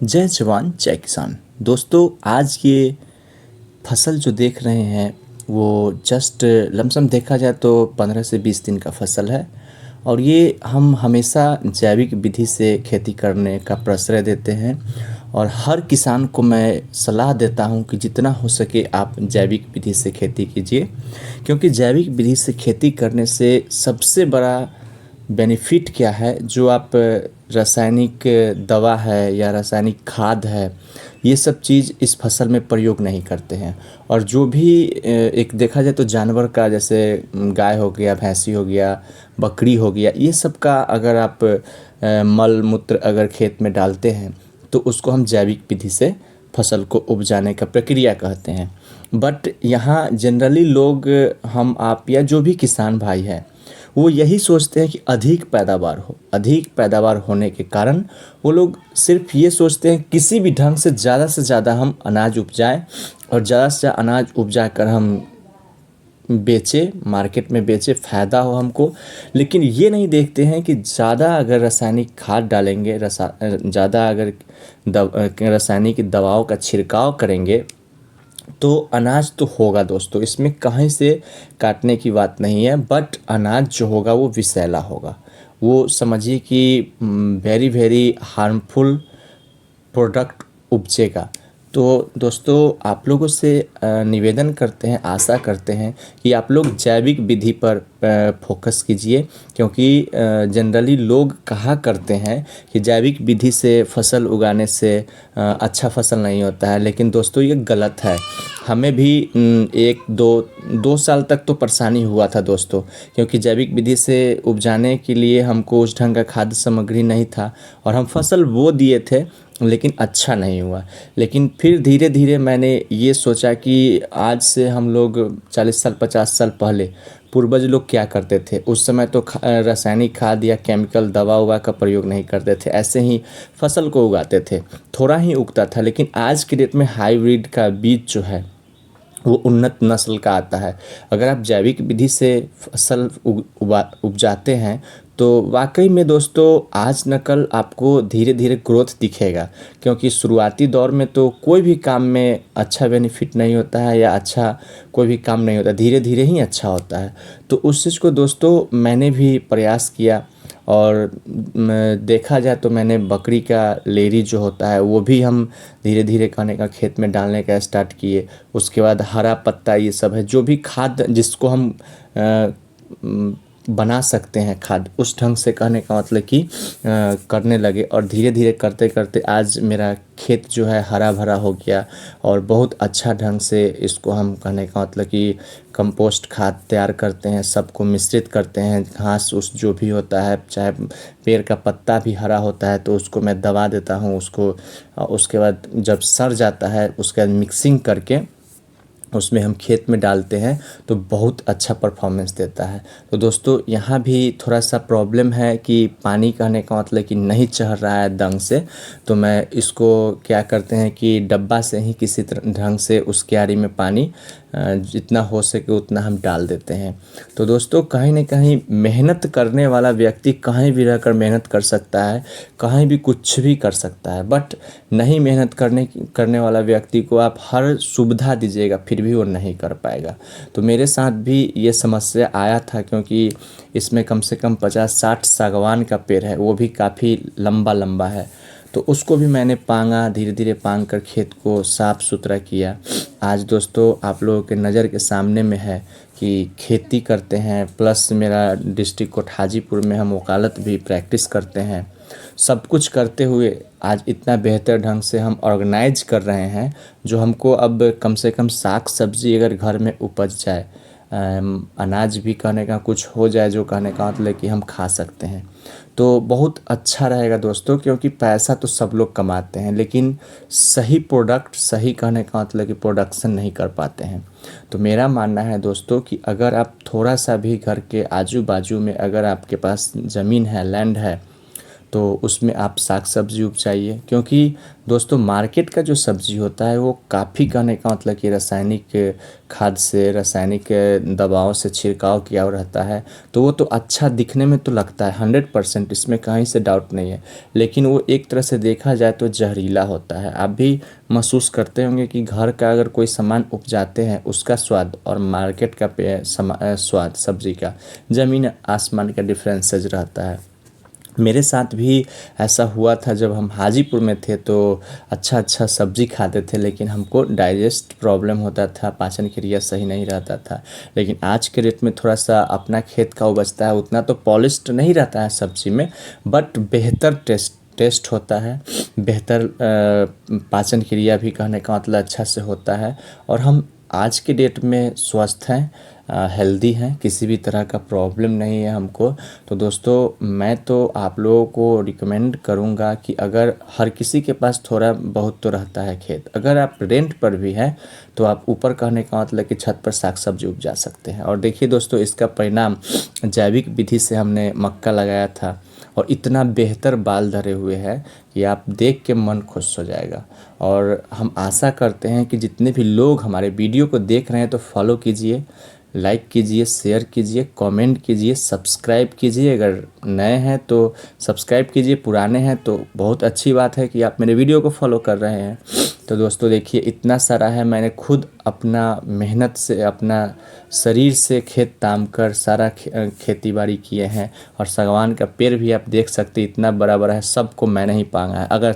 जय जवान जय किसान। दोस्तों, आज ये फसल जो देख रहे हैं वो जस्ट लमसम देखा जाए तो 15 से 20 दिन का फसल है। और ये हम हमेशा जैविक विधि से खेती करने का प्रश्रय देते हैं। और हर किसान को मैं सलाह देता हूं कि जितना हो सके आप जैविक विधि से खेती कीजिए, क्योंकि जैविक विधि से खेती करने से सबसे बड़ा बेनिफिट क्या है। जो आप रासायनिक दवा है या रासायनिक खाद है, ये सब चीज़ इस फसल में प्रयोग नहीं करते हैं। और जो भी एक देखा जाए तो जानवर का, जैसे गाय हो गया, भैंसी हो गया, बकरी हो गया, ये सब का अगर आप मल मूत्र अगर खेत में डालते हैं तो उसको हम जैविक विधि से फसल को उपजाने का प्रक्रिया कहते हैं। बट यहाँ जनरली लोग, हम आप या जो भी किसान भाई है, वो यही सोचते हैं कि अधिक पैदावार हो। अधिक पैदावार होने के कारण वो लोग सिर्फ ये सोचते हैं किसी भी ढंग से ज़्यादा हम अनाज उपजाएं और ज़्यादा से ज़्यादा अनाज उपजा कर हम बेचें, मार्केट में बेचें, फ़ायदा हो हमको। लेकिन ये नहीं देखते हैं कि ज़्यादा अगर रासायनिक खाद डालेंगे, ज़्यादा अगर रासायनिक दवाओं का छिड़काव करेंगे तो अनाज तो होगा दोस्तों, इसमें कहीं से काटने की बात नहीं है। बट अनाज जो होगा वो विषैला होगा। वो समझिए कि वेरी वेरी हार्मफुल प्रोडक्ट उपजेगा। तो दोस्तों, आप लोगों से निवेदन करते हैं, आशा करते हैं कि आप लोग जैविक विधि पर फोकस कीजिए। क्योंकि जनरली लोग कहा करते हैं कि जैविक विधि से फसल उगाने से अच्छा फसल नहीं होता है। लेकिन दोस्तों, ये गलत है। हमें भी एक दो साल तक तो परेशानी हुआ था दोस्तों, क्योंकि जैविक विधि से उपजाने के लिए हमको उस ढंग का खाद्य सामग्री नहीं था और हम फसल बो दिए थे, लेकिन अच्छा नहीं हुआ। लेकिन फिर धीरे धीरे मैंने ये सोचा कि आज से हम लोग 40 साल 50 साल पहले पूर्वज लोग क्या करते थे। उस समय तो रासायनिक खाद या केमिकल दवा उवा का प्रयोग नहीं करते थे, ऐसे ही फसल को उगाते थे। थोड़ा ही उगता था। लेकिन आज के डेट में हाइब्रिड का बीज जो है वो उन्नत नस्ल का आता है। अगर आप जैविक विधि से फसल उपजाते हैं तो वाकई में दोस्तों आज न कल आपको धीरे धीरे ग्रोथ दिखेगा। क्योंकि शुरुआती दौर में तो कोई भी काम में अच्छा बेनिफिट नहीं होता है या अच्छा कोई भी काम नहीं होता, धीरे धीरे ही अच्छा होता है। तो उस चीज़ को दोस्तों मैंने भी प्रयास किया। और देखा जाए तो मैंने बकरी का लेरी जो होता है वो भी हम धीरे धीरे कहने का खेत में डालने का स्टार्ट किए। उसके बाद हरा पत्ता, ये सब है जो भी खाद जिसको हम बना सकते हैं खाद, उस ढंग से कहने का मतलब कि करने लगे। और धीरे धीरे करते करते आज मेरा खेत जो है हरा भरा हो गया। और बहुत अच्छा ढंग से इसको हम कहने का मतलब कि कंपोस्ट खाद तैयार करते हैं, सबको मिश्रित करते हैं। घास उस जो भी होता है, चाहे पेड़ का पत्ता भी हरा होता है तो उसको मैं दबा देता हूँ उसको। उसके बाद जब सड़ जाता है उसके बाद मिक्सिंग करके उसमें हम खेत में डालते हैं तो बहुत अच्छा परफॉर्मेंस देता है। तो दोस्तों, यहाँ भी थोड़ा सा प्रॉब्लम है कि पानी कहने का मतलब कि नहीं चढ़ रहा है ढंग से। तो मैं इसको क्या करते हैं कि डब्बा से ही किसी तरह ढंग से उस क्यारी में पानी जितना हो सके उतना हम डाल देते हैं। तो दोस्तों, कहीं ना कहीं मेहनत करने वाला व्यक्ति कहीं भी रहकर मेहनत कर सकता है, कहीं भी कुछ भी कर सकता है। बट नहीं मेहनत करने वाला व्यक्ति को आप हर सुविधा दीजिएगा फिर भी वो नहीं कर पाएगा। तो मेरे साथ भी ये समस्या आया था, क्योंकि इसमें कम से कम 50-60 सागवान का पेड़ है, वो भी काफ़ी लंबा लंबा है। तो उसको भी मैंने पांगा, धीरे धीरे पांग कर खेत को साफ़ सुथरा किया। आज दोस्तों आप लोगों के नज़र के सामने में है कि खेती करते हैं, प्लस मेरा डिस्ट्रिक्ट कोट हाजीपुर में हम वकालत भी प्रैक्टिस करते हैं। सब कुछ करते हुए आज इतना बेहतर ढंग से हम ऑर्गेनाइज कर रहे हैं जो हमको अब कम से कम साग सब्जी अगर घर में उपज जाए, अनाज भी कहने का कुछ हो जाए जो कहने का मतलब कि हम खा सकते हैं, तो बहुत अच्छा रहेगा दोस्तों। क्योंकि पैसा तो सब लोग कमाते हैं लेकिन सही प्रोडक्ट, सही कहने का मतलब कि प्रोडक्शन नहीं कर पाते हैं। तो मेरा मानना है दोस्तों कि अगर आप थोड़ा सा भी घर के आजू बाजू में अगर आपके पास ज़मीन है, लैंड है, तो उसमें आप साग सब्जी उपजाइए, क्योंकि दोस्तों मार्केट का जो सब्जी होता है वो काफ़ी, कहने का मतलब कि रासायनिक खाद से, रासायनिक दवाओं से छिड़काव किया हुआ रहता है। तो वो तो अच्छा दिखने में तो लगता है 100%, इसमें कहीं से डाउट नहीं है, लेकिन वो एक तरह से देखा जाए तो जहरीला होता है। आप भी महसूस करते होंगे कि घर का अगर कोई सामान उपजाते हैं उसका स्वाद और मार्केट का स्वाद सब्जी का ज़मीन आसमान का डिफरेंसेस रहता है। मेरे साथ भी ऐसा हुआ था जब हम हाजीपुर में थे, तो अच्छा अच्छा सब्जी खाते थे, लेकिन हमको डाइजेस्ट प्रॉब्लम होता था, पाचन क्रिया सही नहीं रहता था। लेकिन आज के डेट में थोड़ा सा अपना खेत का उपजता है, उतना तो पॉलिश्ड नहीं रहता है सब्जी में, बट बेहतर टेस्ट होता है, बेहतर पाचन क्रिया भी, कहने का मतलब अच्छा से होता है। और हम आज के डेट में स्वस्थ हैं, हेल्दी हैं, किसी भी तरह का प्रॉब्लम नहीं है हमको। तो दोस्तों मैं तो आप लोगों को रिकमेंड करूँगा कि अगर हर किसी के पास थोड़ा बहुत तो रहता है खेत, अगर आप रेंट पर भी हैं तो आप ऊपर, कहने का मतलब कि छत पर साग सब्जी उपजा सकते हैं। और देखिए दोस्तों, इसका परिणाम जैविक विधि से हमने मक्का लगाया था और इतना बेहतर बाल धरे हुए हैं कि आप देख के मन खुश हो जाएगा। और हम आशा करते हैं कि जितने भी लोग हमारे वीडियो को देख रहे हैं तो फॉलो कीजिए, लाइक कीजिए, शेयर कीजिए, कमेंट कीजिए, सब्सक्राइब कीजिए। अगर नए हैं तो सब्सक्राइब कीजिए, पुराने हैं तो बहुत अच्छी बात है कि आप मेरे वीडियो को फॉलो कर रहे हैं। तो दोस्तों देखिए, इतना सारा है, मैंने खुद अपना मेहनत से, अपना शरीर से खेत ताम कर सारा खेती बाड़ी किए हैं। और सागवान का पेड़ भी आप देख सकते हैं, इतना बड़ा बड़ा है, सबको मैंने ही पांगा है। अगर